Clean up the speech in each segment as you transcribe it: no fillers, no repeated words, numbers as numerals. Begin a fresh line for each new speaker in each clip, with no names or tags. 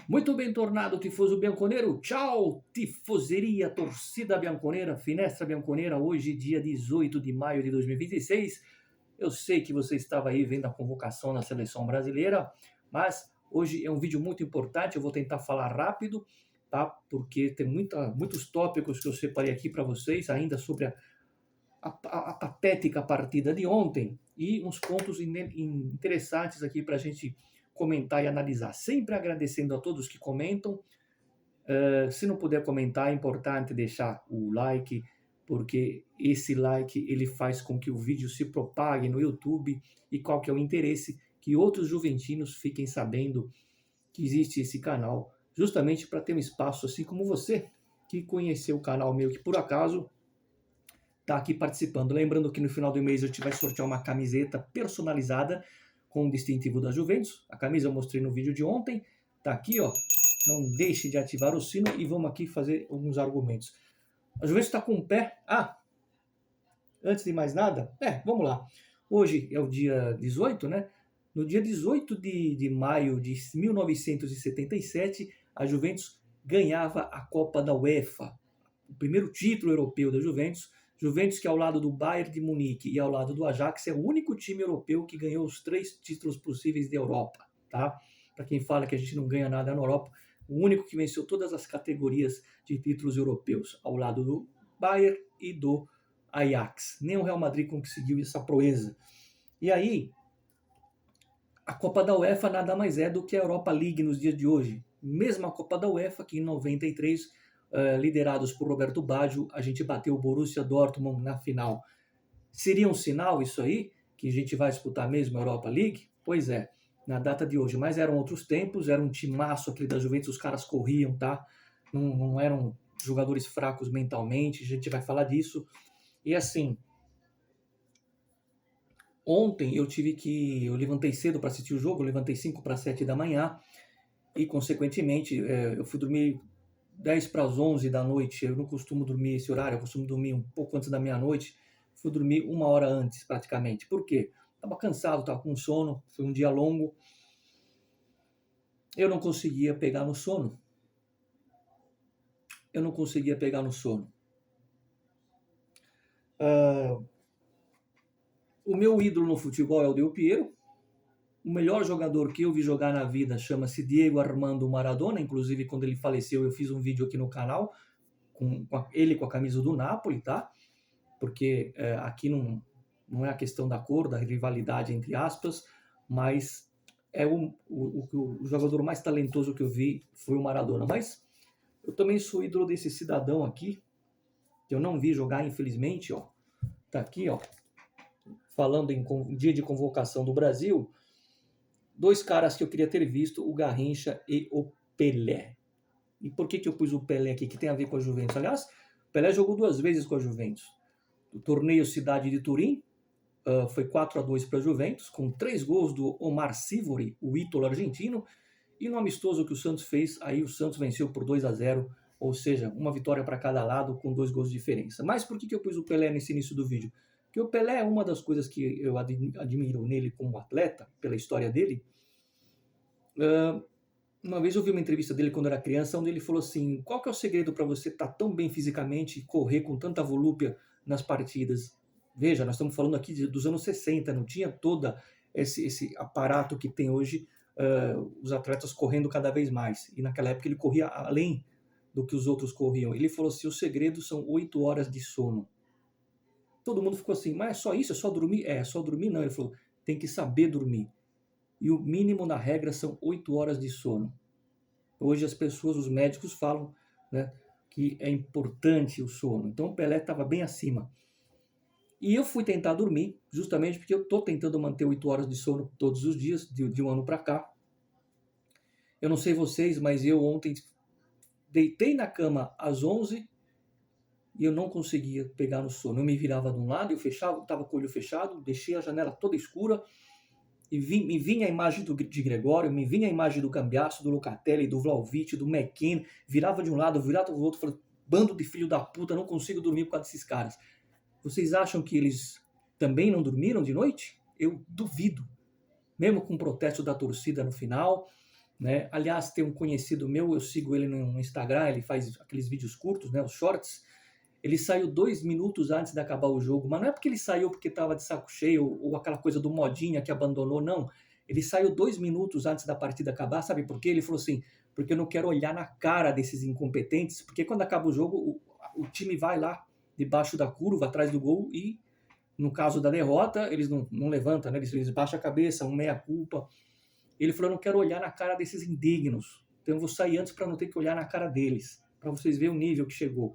Muito bem tornado, tifoso bianconeiro. Tchau, tifoseria, torcida bianconeira, finestra bianconeira. Hoje, dia 18 de maio de 2026. Eu sei que você estava aí vendo a convocação na seleção brasileira, mas hoje é um vídeo muito importante. Eu vou tentar falar rápido, tá? Porque tem muitos tópicos que eu separei aqui para vocês, ainda sobre a patética partida de ontem e uns pontos interessantes aqui para a gente comentar e analisar. Sempre agradecendo a todos que comentam. Se não puder comentar, é importante deixar o like, porque esse like ele faz com que o vídeo se propague no YouTube e qual que é o interesse que outros juventinos fiquem sabendo que existe esse canal, justamente para ter um espaço assim como você, que conheceu o canal meu, que por acaso está aqui participando. Lembrando que no final do mês a gente vai sortear uma camiseta personalizada com o distintivo da Juventus. A camisa eu mostrei no vídeo de ontem. Tá aqui, ó. Não deixe de ativar o sino e vamos aqui fazer alguns argumentos. A Juventus está com o pé... antes de mais nada, vamos lá. Hoje é o dia 18, né? No dia 18 de maio de 1977, a Juventus ganhava a Copa da UEFA. O primeiro título europeu da Juventus. Juventus que ao lado do Bayern de Munique e ao lado do Ajax é o único time europeu que ganhou os 3 títulos possíveis da Europa, tá? Para quem fala que a gente não ganha nada na Europa, o único que venceu todas as categorias de títulos europeus, ao lado do Bayern e do Ajax. Nem o Real Madrid conseguiu essa proeza. E aí, a Copa da UEFA nada mais é do que a Europa League nos dias de hoje. Mesma Copa da UEFA que em 93, liderados por Roberto Baggio, a gente bateu o Borussia Dortmund na final. Seria um sinal isso aí? Que a gente vai disputar mesmo a Europa League? Pois é, na data de hoje. Mas eram outros tempos, era um timaço aquele da Juventus, os caras corriam, tá? Não eram jogadores fracos mentalmente, a gente vai falar disso. E assim, ontem eu levantei cedo para assistir o jogo, eu levantei 5 para 7 da manhã e, consequentemente, eu fui dormir 10 para as 11 da noite. Eu não costumo dormir esse horário, eu costumo dormir um pouco antes da meia-noite. Fui dormir 1 hora antes, praticamente. Por quê? Estava cansado, estava com sono, foi um dia longo. Eu não conseguia pegar no sono. O meu ídolo no futebol é o Del Piero. O melhor jogador que eu vi jogar na vida chama-se Diego Armando Maradona. Inclusive, quando ele faleceu, eu fiz um vídeo aqui no canal com ele com a camisa do Napoli, tá? Porque aqui não é a questão da cor, da rivalidade, entre aspas, mas é o jogador mais talentoso que eu vi foi o Maradona. Mas eu também sou ídolo desse cidadão aqui, que eu não vi jogar, infelizmente, ó. Tá aqui, ó, falando em dia de convocação do Brasil, 2 caras que eu queria ter visto, o Garrincha e o Pelé. E por que eu pus o Pelé aqui, que tem a ver com a Juventus? Aliás, o Pelé jogou 2 vezes com a Juventus. O torneio Cidade de Turim foi 4-2 para a Juventus, com 3 gols do Omar Sivori, o ítalo argentino, e no amistoso que o Santos fez, aí o Santos venceu por 2-0, ou seja, uma vitória para cada lado, com 2 gols de diferença. Mas por que eu pus o Pelé nesse início do vídeo? Porque o Pelé é uma das coisas que eu admiro nele como atleta, pela história dele. Uma vez eu vi uma entrevista dele quando era criança, onde ele falou assim: qual que é o segredo para você estar tão bem fisicamente e correr com tanta volúpia nas partidas? Veja, nós estamos falando aqui dos anos 60, não tinha todo esse aparato que tem hoje, os atletas correndo cada vez mais. E naquela época ele corria além do que os outros corriam. Ele falou assim: o segredo são 8 horas de sono. Todo mundo ficou assim: mas é só isso? É só dormir? É só dormir? Não. Ele falou: tem que saber dormir. E o mínimo na regra são 8 horas de sono. Hoje as pessoas, os médicos falam, né, que é importante o sono. Então o Pelé estava bem acima. E eu fui tentar dormir, justamente porque eu estou tentando manter 8 horas de sono todos os dias, de um ano para cá. Eu não sei vocês, mas eu ontem deitei na cama às 11 e eu não conseguia pegar no sono. Eu me virava de um lado, eu fechava, estava com o olho fechado, deixei a janela toda escura, e me vinha a imagem de Gregório, me vinha a imagem do Cambiasso, do Locatelli, do Vlahovic, do McKennie, virava de um lado, virava do outro, falei: bando de filho da puta, não consigo dormir por causa desses caras. Vocês acham que eles também não dormiram de noite? Eu duvido. Mesmo com o protesto da torcida no final, né? Aliás, tem um conhecido meu, eu sigo ele no Instagram, ele faz aqueles vídeos curtos, né, os shorts. Ele saiu 2 minutos antes de acabar o jogo, mas não é porque ele saiu porque estava de saco cheio ou aquela coisa do modinha que abandonou, não. Ele saiu 2 minutos antes da partida acabar, sabe por quê? Ele falou assim, porque eu não quero olhar na cara desses incompetentes, porque quando acaba o jogo, o time vai lá debaixo da curva, atrás do gol, e no caso da derrota, eles não levantam, né? Eles baixam a cabeça, um meia-culpa. Ele falou, eu não quero olhar na cara desses indignos, então eu vou sair antes para não ter que olhar na cara deles, para vocês verem o nível que chegou.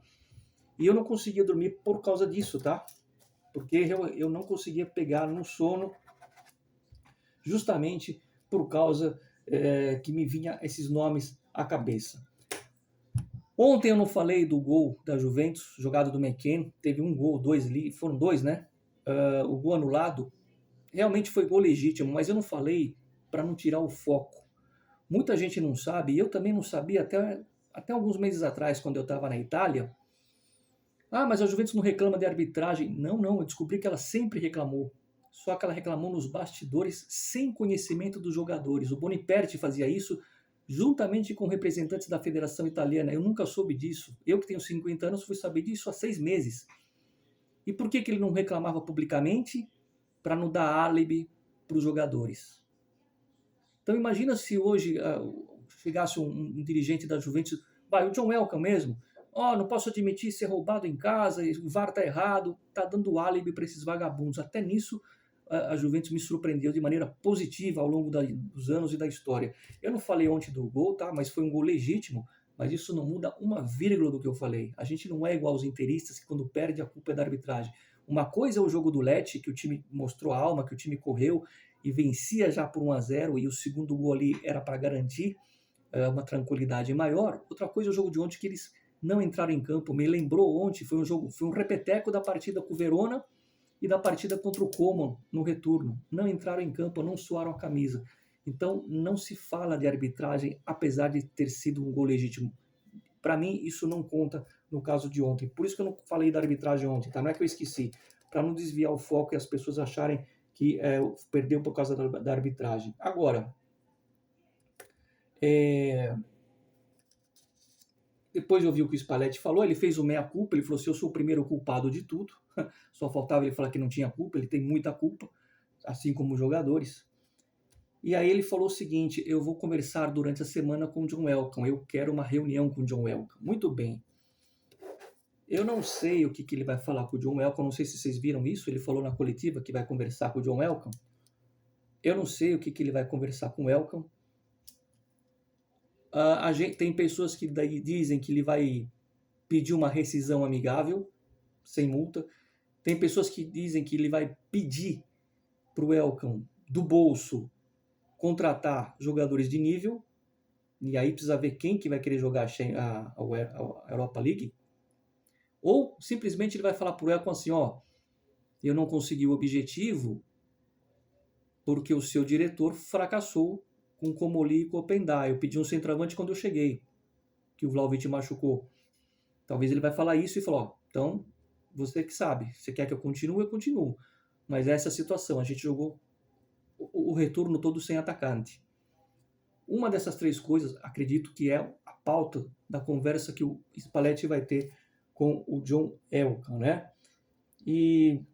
E eu não conseguia dormir por causa disso, tá? Porque eu não conseguia pegar no sono justamente por causa que me vinha esses nomes à cabeça. Ontem eu não falei do gol da Juventus, jogado do McKennie, teve um gol, foram dois, né? O gol anulado realmente foi gol legítimo, mas eu não falei para não tirar o foco. Muita gente não sabe, e eu também não sabia até alguns meses atrás, quando eu estava na Itália. Ah, mas a Juventus não reclama de arbitragem. Não, eu descobri que ela sempre reclamou. Só que ela reclamou nos bastidores sem conhecimento dos jogadores. O Boniperti fazia isso juntamente com representantes da Federação Italiana. Eu nunca soube disso. Eu que tenho 50 anos fui saber disso há 6 meses. E por que ele não reclamava publicamente? Para não dar álibi para os jogadores. Então imagina se hoje chegasse um dirigente da Juventus, o John Welcome mesmo, não posso admitir ser roubado em casa, o VAR tá errado, tá dando álibi para esses vagabundos. Até nisso a Juventus me surpreendeu de maneira positiva ao longo dos anos e da história. Eu não falei ontem do gol, tá? Mas foi um gol legítimo, mas isso não muda uma vírgula do que eu falei. A gente não é igual aos interistas que quando perde a culpa é da arbitragem. Uma coisa é o jogo do Lecce, que o time mostrou a alma, que o time correu e vencia já por 1-0 e o segundo gol ali era para garantir uma tranquilidade maior. Outra coisa é o jogo de ontem que eles não entraram em campo. Me lembrou ontem, foi um repeteco da partida com o Verona e da partida contra o Como no retorno. Não entraram em campo, não suaram a camisa. Então não se fala de arbitragem, apesar de ter sido um gol legítimo. Para mim, isso não conta no caso de ontem. Por isso que eu não falei da arbitragem ontem, tá? Não é que eu esqueci. Para não desviar o foco e as pessoas acharem que perdeu por causa da arbitragem. Agora, depois de ouvir o que o Spalletti falou, ele fez o meia-culpa, ele falou assim, eu sou o primeiro culpado de tudo, só faltava ele falar que não tinha culpa, ele tem muita culpa, assim como os jogadores. E aí ele falou o seguinte, eu vou conversar durante a semana com o John Welcome, eu quero uma reunião com o John Welcome. Muito bem. Eu não sei o que ele vai falar com o John Welcome, não sei se vocês viram isso, ele falou na coletiva que vai conversar com o John Welcome. Eu não sei o que ele vai conversar com o Welcome. Tem pessoas que daí dizem que ele vai pedir uma rescisão amigável, sem multa. Tem pessoas que dizem que ele vai pedir para o Welcome, do bolso, contratar jogadores de nível, e aí precisa ver quem que vai querer jogar a Europa League. Ou simplesmente ele vai falar para o Welcome assim, eu não consegui o objetivo porque o seu diretor fracassou com o Comoli e com o Openda. Eu pedi um centroavante quando eu cheguei, que o Vlahovic machucou. Talvez ele vai falar isso e falar, então, você que sabe, você quer que eu continuo. Mas essa é a situação, a gente jogou o retorno todo sem atacante. Uma dessas três coisas, acredito que é a pauta da conversa que o Spalletti vai ter com o John Welcome, né? E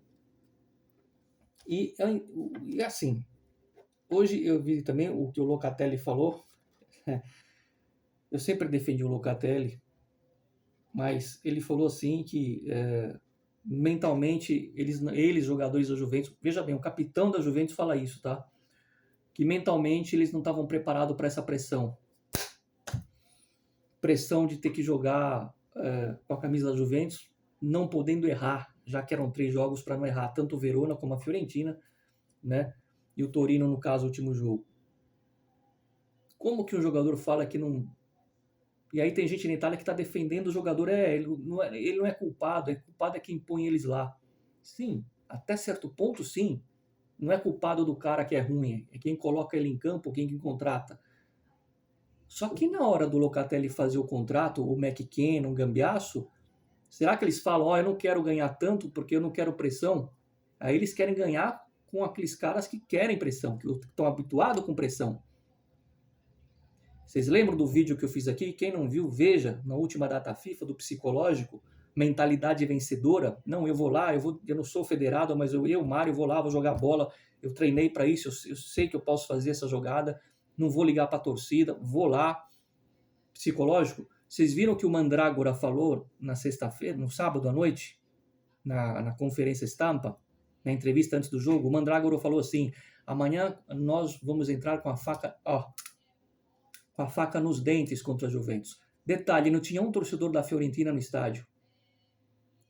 assim, hoje eu vi também o que o Locatelli falou. Eu sempre defendi o Locatelli, mas ele falou assim que mentalmente eles jogadores da Juventus, veja bem, o capitão da Juventus fala isso, tá? Que mentalmente eles não estavam preparados para essa pressão de ter que jogar com a camisa da Juventus, não podendo errar, já que eram 3 jogos para não errar, tanto o Verona como a Fiorentina, né? E o Torino, no caso, o último jogo. Como que um jogador fala que não... E aí tem gente na Itália que está defendendo o jogador, ele não é culpado é quem põe eles lá. Sim, até certo ponto sim, não é culpado do cara que é ruim, é quem coloca ele em campo, quem contrata. Só que na hora do Locatelli fazer o contrato, o McKennie, o Gambiasso, será que eles falam, eu não quero ganhar tanto porque eu não quero pressão? Aí eles querem ganhar com aqueles caras que querem pressão, que estão habituados com pressão. Vocês lembram do vídeo que eu fiz aqui? Quem não viu, veja, na última data FIFA, do psicológico, mentalidade vencedora. Não, eu vou lá, eu não sou federado, mas Mário, vou lá, vou jogar bola, eu treinei para isso, eu sei que eu posso fazer essa jogada, não vou ligar para a torcida, vou lá. Psicológico. Vocês viram que o Mandrágora falou na sexta-feira, no sábado à noite, na conferência Estampa, na entrevista antes do jogo? O Mandrágora falou assim: amanhã nós vamos entrar com a faca nos dentes contra a Juventus. Detalhe, não tinha um torcedor da Fiorentina no estádio.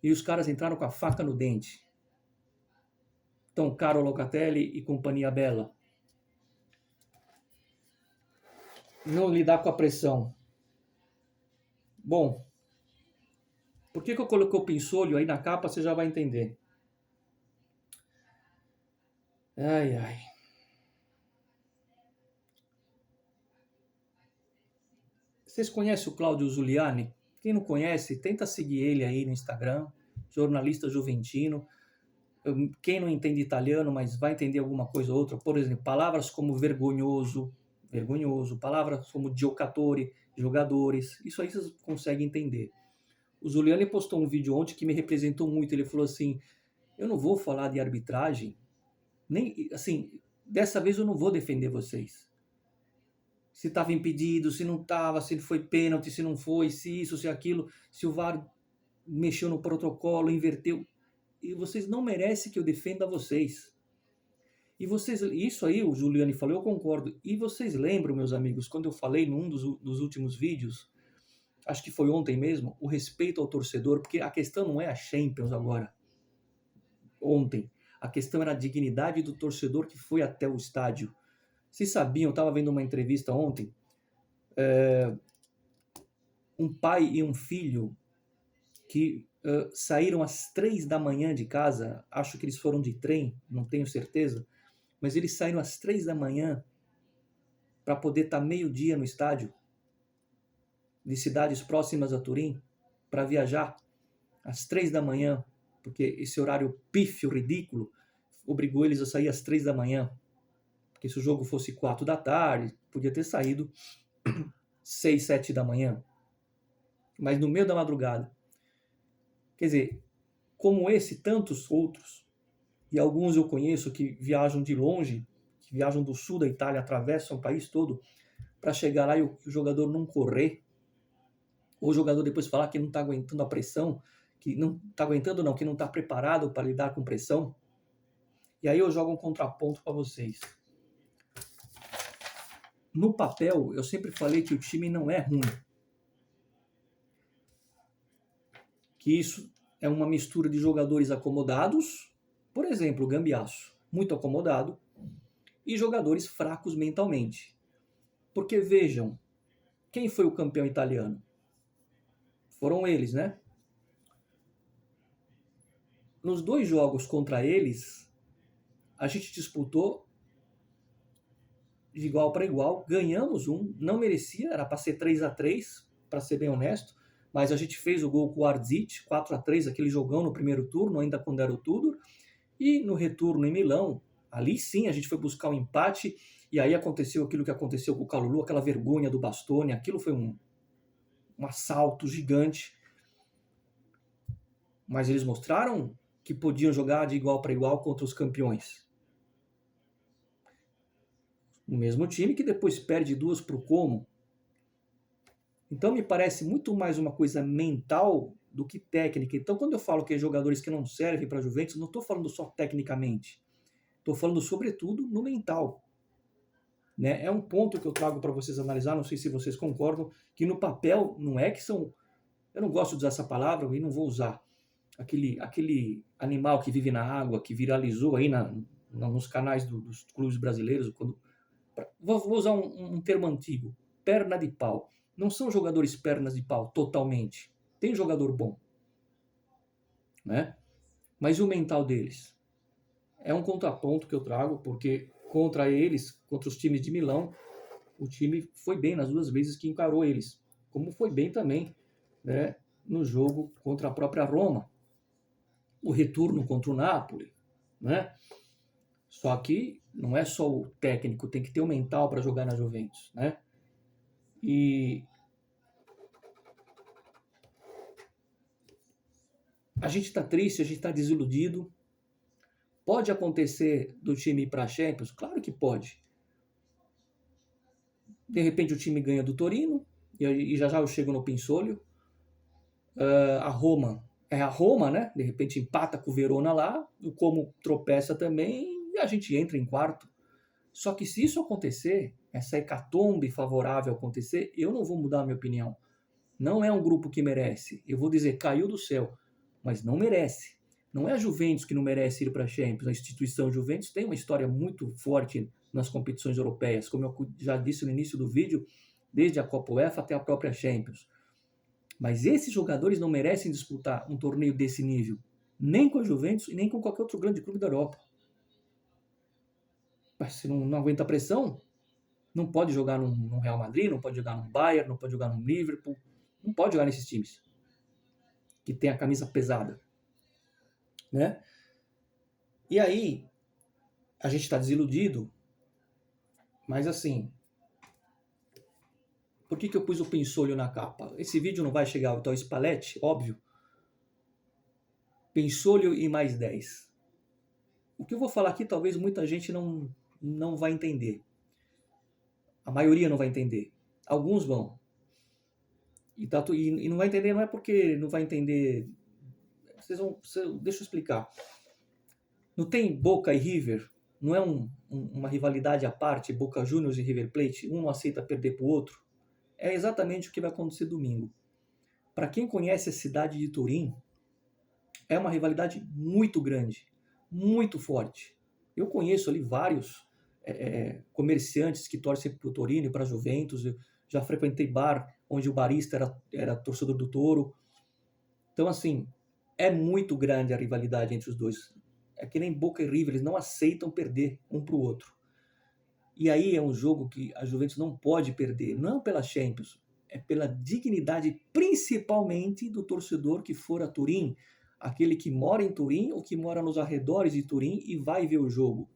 E os caras entraram com a faca no dente. Então, Caro Locatelli e companhia bela. Não lidar com a pressão. Bom, por que eu coloquei o pinsolho aí na capa, você já vai entender. Ai, ai. Vocês conhecem o Cláudio Zuliani? Quem não conhece, tenta seguir ele aí no Instagram, jornalista juventino. Quem não entende italiano, mas vai entender alguma coisa ou outra, por exemplo, palavras como vergonhoso, palavras como giocatori, jogadores, isso aí vocês conseguem entender. O Zuliani postou um vídeo ontem que me representou muito. Ele falou assim: eu não vou falar de arbitragem, nem assim, dessa vez eu não vou defender vocês. Se estava impedido, se não estava, se foi pênalti, se não foi, se isso, se aquilo, se o VAR mexeu no protocolo, inverteu. E vocês não merecem que eu defenda vocês. E vocês, isso aí o Giuliani falou, eu concordo. E vocês lembram, meus amigos, quando eu falei num dos últimos vídeos, acho que foi ontem mesmo, o respeito ao torcedor, porque a questão não é a Champions agora. Ontem, a questão era a dignidade do torcedor que foi até o estádio. Vocês sabiam, eu estava vendo uma entrevista ontem, um pai e um filho que saíram às 3 da manhã de casa, acho que eles foram de trem, não tenho certeza, mas eles saíram às 3 da manhã para poder estar meio-dia no estádio de cidades próximas a Turim, para viajar às 3 da manhã, porque esse horário pífio, ridículo, obrigou eles a sair às 3 da manhã. Porque se o jogo fosse 4 da tarde, podia ter saído 6, 7 da manhã. Mas no meio da madrugada. Quer dizer, como esse, tantos outros, e alguns eu conheço que viajam de longe, que viajam do sul da Itália, atravessam o país todo, para chegar lá e o jogador não correr, ou o jogador depois falar que não está aguentando a pressão, que não está aguentando não, que não está preparado para lidar com pressão. E aí eu jogo um contraponto para vocês. No papel, eu sempre falei que o time não é ruim. Que isso é uma mistura de jogadores acomodados, por exemplo, o Gambiasso, muito acomodado, e jogadores fracos mentalmente. Porque vejam, quem foi o campeão italiano? Foram eles, né? Nos 2 jogos contra eles, a gente disputou de igual para igual, ganhamos um, não merecia, era para ser 3-3, para ser bem honesto, mas a gente fez o gol com o Arzic, 4-3, aquele jogão no primeiro turno, ainda quando era o Tudor, e no retorno em Milão, ali sim a gente foi buscar um empate, e aí aconteceu aquilo que aconteceu com o Kalulu, aquela vergonha do Bastoni, aquilo foi um assalto gigante, mas eles mostraram que podiam jogar de igual para igual contra os campeões. O mesmo time que depois perde 2 para o Como. Então me parece muito mais uma coisa mental do que técnica. Então quando eu falo que é jogadores que não servem para a Juventus, não estou falando só tecnicamente. Estou falando sobretudo no mental. Né? É um ponto que eu trago para vocês analisar, não sei se vocês concordam, que no papel não é que são... Eu não gosto de usar essa palavra e não vou usar. Aquele animal que vive na água, que viralizou aí nos canais dos clubes brasileiros. Vou usar um termo antigo, perna de pau. Não são jogadores pernas de pau totalmente. Tem jogador bom, né? Mas e o mental deles? É um contraponto que eu trago, porque contra eles, contra os times de Milão, o time foi bem nas 2 vezes que encarou eles. Como foi bem também, né, no jogo contra a própria Roma. O retorno contra o Napoli, né? Só que não é só o técnico, tem que ter o mental para jogar na Juventus, né? E a gente está triste, a gente está desiludido. Pode acontecer do time ir para a Champions? Claro que pode. De repente o time ganha do Torino, e já já eu chego no Pinsolho. A Roma é a Roma, né? De repente empata com o Verona lá, o Como tropeça também e a gente entra em quarto. Só que se isso acontecer, essa hecatombe favorável acontecer, eu não vou mudar a minha opinião. Não é um grupo que merece. Eu vou dizer, caiu do céu, mas não merece. Não é a Juventus que não merece ir para a Champions. A instituição Juventus tem uma história muito forte nas competições europeias, como eu já disse no início do vídeo, desde a Copa UEFA até a própria Champions. Mas esses jogadores não merecem disputar um torneio desse nível, nem com a Juventus e nem com qualquer outro grande clube da Europa. Mas se não aguenta a pressão, não pode jogar no Real Madrid, não pode jogar no Bayern, não pode jogar no Liverpool, não pode jogar nesses times que tem a camisa pesada, né? E aí, a gente está desiludido, mas assim, por que eu pus o Pinsolho na capa? Esse vídeo não vai chegar até o Spalletti, óbvio. Pinsolho e mais 10. O que eu vou falar aqui talvez muita gente não vai entender. A maioria não vai entender. Alguns vão. E não vai entender, não é porque não vai entender. Deixa eu explicar. Não tem Boca e River? Não é uma rivalidade à parte, Boca Juniors e River Plate? Um não aceita perder para o outro? É exatamente o que vai acontecer domingo. Para quem conhece a cidade de Turim, é uma rivalidade muito grande, muito forte. Eu conheço ali vários comerciantes que torcem para o Torino e para a Juventus. Eu já frequentei bar onde o barista era torcedor do Toro. Então, assim, é muito grande a rivalidade entre os dois. É que nem Boca e River, eles não aceitam perder um para o outro. E aí é um jogo que a Juventus não pode perder, não pela Champions, é pela dignidade principalmente do torcedor que for a Turim, aquele que mora em Turim ou que mora nos arredores de Turim e vai ver o jogo.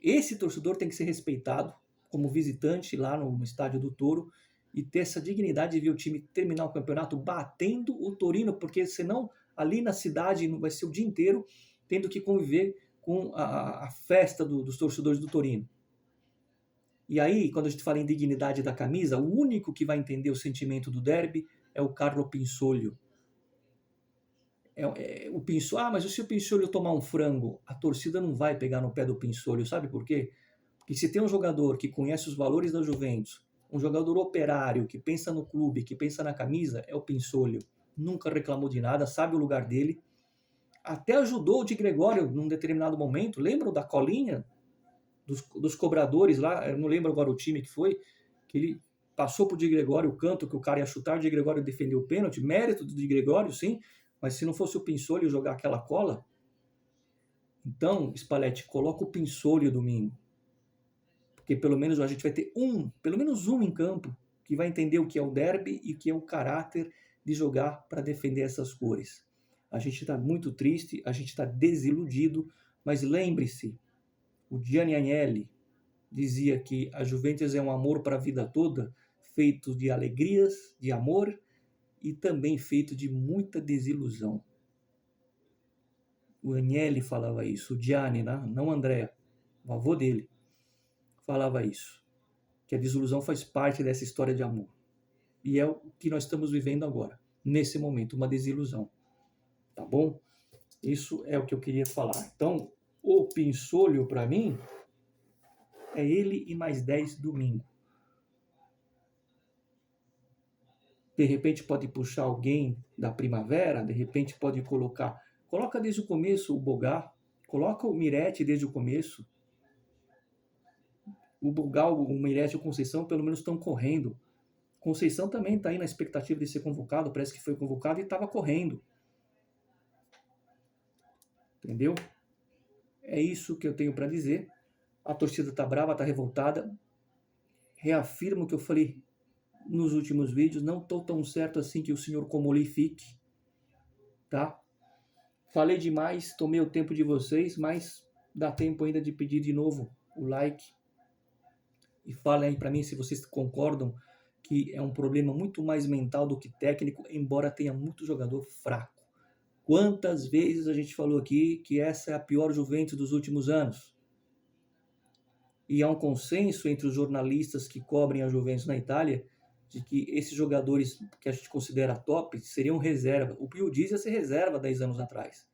Esse torcedor tem que ser respeitado como visitante lá no estádio do Toro e ter essa dignidade de ver o time terminar o campeonato batendo o Torino, porque senão ali na cidade vai ser o dia inteiro tendo que conviver com a festa dos torcedores do Torino. E aí, quando a gente fala em dignidade da camisa, o único que vai entender o sentimento do derby é o Carlo Pinsolho. O Pinsolho, mas se o Pinsolho tomar um frango, a torcida não vai pegar no pé do Pinsolho, sabe por quê? Porque se tem um jogador que conhece os valores da Juventus, um jogador operário, que pensa no clube, que pensa na camisa, é o Pinsolho. Nunca reclamou de nada, sabe o lugar dele. Até ajudou o Di Gregório num determinado momento. Lembram da colinha dos cobradores lá? Eu não lembro agora o time que foi, que ele passou pro Di Gregório o canto que o cara ia chutar, o Di Gregório defendeu o pênalti. Mérito do Di Gregório, sim, mas se não fosse o Pinsolho jogar aquela cola... Então, Spalletti, coloca o Pinsolho domingo. Porque pelo menos a gente vai ter pelo menos um em campo, que vai entender o que é o derby e o que é o caráter de jogar para defender essas cores. A gente está muito triste, a gente está desiludido, mas lembre-se, o Gianni Agnelli dizia que a Juventus é um amor para a vida toda, feito de alegrias, de amor e também feito de muita desilusão. O Agnelli falava isso, o Gianni, não o Andrea, o avô dele, falava isso, que a desilusão faz parte dessa história de amor. E é o que nós estamos vivendo agora, nesse momento, uma desilusão. Tá bom? Isso é o que eu queria falar. Então, o Pinsolho, para mim, é ele e mais 10 domingo. De repente pode puxar alguém da Primavera, de repente pode coloca desde o começo o Bogar, coloca o Miretti desde o começo. O Bogar, o Miretti e o Conceição pelo menos estão correndo. Conceição também está aí na expectativa de ser convocado, parece que foi convocado e estava correndo. Entendeu? É isso que eu tenho para dizer. A torcida está brava, está revoltada. Reafirmo o que eu falei nos últimos vídeos, não estou tão certo assim que o senhor Comoli fique, tá? Falei demais, tomei o tempo de vocês, mas dá tempo ainda de pedir de novo o like. E falem aí para mim se vocês concordam que é um problema muito mais mental do que técnico, embora tenha muito jogador fraco. Quantas vezes a gente falou aqui que essa é a pior Juventus dos últimos anos? E há um consenso entre os jornalistas que cobrem a Juventus na Itália de que esses jogadores que a gente considera top seriam reserva. O Pio Dias ia ser reserva 10 anos atrás.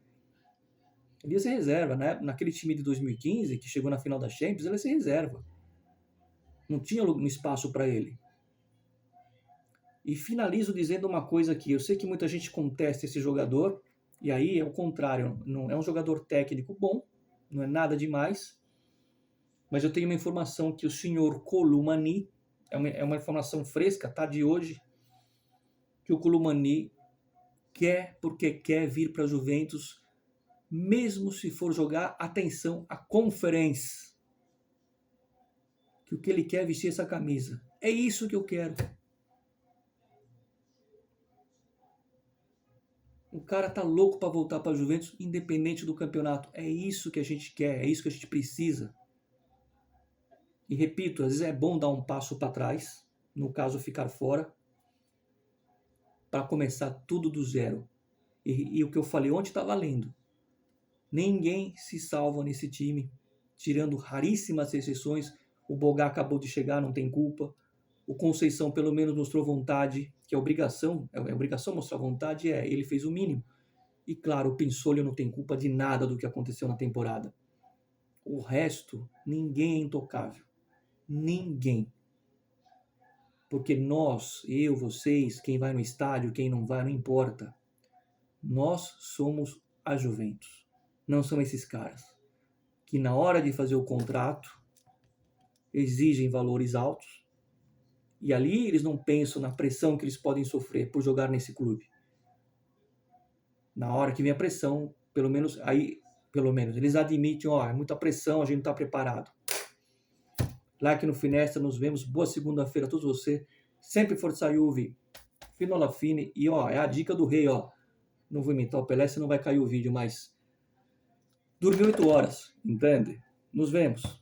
Ele ia ser reserva, né? Naquele time de 2015, que chegou na final da Champions, ele ia ser reserva. Não tinha um espaço para ele. E finalizo dizendo uma coisa aqui. Eu sei que muita gente contesta esse jogador, e aí é o contrário. Não é um jogador técnico bom, não é nada demais, mas eu tenho uma informação que o senhor Columani, é uma informação fresca, tá, de hoje, que o Columani quer, porque quer vir para a Juventus, mesmo se for jogar, atenção, a Conference. Que o que ele quer é vestir essa camisa. É isso que eu quero. O cara tá louco para voltar para a Juventus, independente do campeonato. É isso que a gente quer, é isso que a gente precisa. E repito, às vezes é bom dar um passo para trás, no caso ficar fora, para começar tudo do zero. E o que eu falei ontem está valendo. Ninguém se salva nesse time, tirando raríssimas exceções. O Bogá acabou de chegar, não tem culpa. O Conceição pelo menos mostrou vontade, que é obrigação mostrar vontade, ele fez o mínimo. E claro, o Pinsolho não tem culpa de nada do que aconteceu na temporada. O resto, ninguém é intocável. Ninguém. Porque nós, eu, vocês, quem vai no estádio, quem não vai, não importa. Nós somos a Juventus. Não são esses caras que na hora de fazer o contrato exigem valores altos e ali eles não pensam na pressão que eles podem sofrer por jogar nesse clube. Na hora que vem a pressão, pelo menos eles admitem, é muita pressão, a gente não está preparado. Like no Finestra, nos vemos. Boa segunda-feira a todos vocês. Sempre Forza Juve, fino alla fine. E é a dica do rei, Não vou imitar o Pelé, senão vai cair o vídeo, mas dormi 8 horas, entende? Nos vemos.